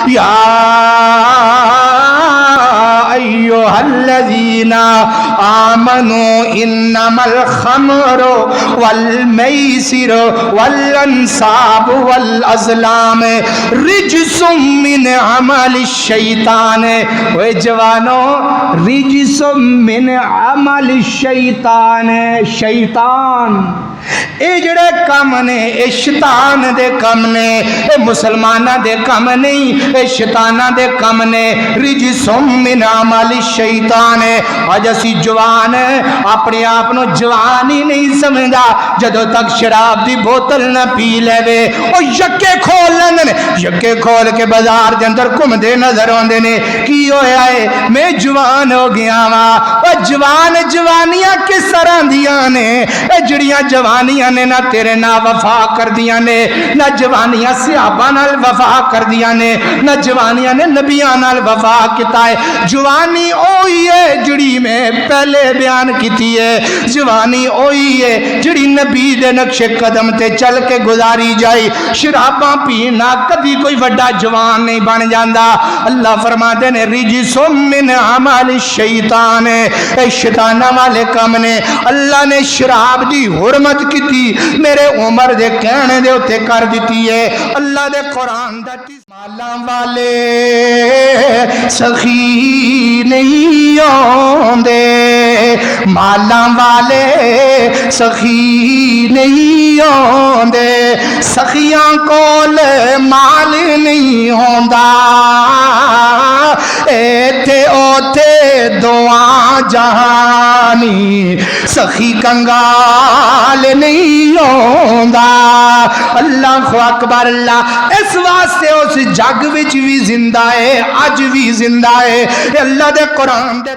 یا ایھا الذین آمنوا انما الخمر والمیسر والانصاب والازلام رجس من عمل الشیطان. اے جوانو، رجس من عمل الشیطان، شیطان اے جڑے کم نے اے شیطان دے کم نے، اے مسلمانہ دے کم نہیں، اے شیطانہ دے کم نے. رجس من عمل الشیطان. آج اسی جوان اپنے آپ نو جوان ہی نہیں سمجھا جدو تک شراب دی بوتل نہ پی لے وے. او یکے کھول لیندے، یکے کھول کے بازار دے اندر گھوم دے نظر آندے نے. کی ہویا ہے؟ میں جوان ہو گیا وا. او جوان جوانیاں کس طرح دیاں نے؟ اے جڑیاں جوانیاں نے نہ تیرے نہ وفا کر دیاں نے، نہ جوانیاں صحابہ نال وفا کر دیاں نے، نہ جوانیاں نے نبیاں نال وفا کیتا ہے. جوانی اوہی ہے جڑی میں پہلے بیان کیتی ہے، جوانی اوہی ہے جڑی نبی دے نقش قدم تے چل کے گزاری جائی. شراباں پینا کبھی کوئی وڈا جوان نہیں بن جاندا. اللہ فرماتے نے رجس من عمل الشیطان. اے شیطانہ والے کم نے. اللہ نے شراب دی حرمت کیتی میرے عمر دے کہنے دے اتے کر دیتی ہے. اللہ دے قرآن دا مالاں والے سخی نہیں ہوندے، مالاں والے سخی نہیں ہوندے، سخیاں کول مال نہیں ہوندا. ایتھے اوتھے دعا جہانی سخی کنگال نہیں ہوندا. اللہ اکبر. اللہ اس واسطے اس جگ وچ بھی زندہ ہے، اج بھی زندہ ہے. اللہ دے قرآن دے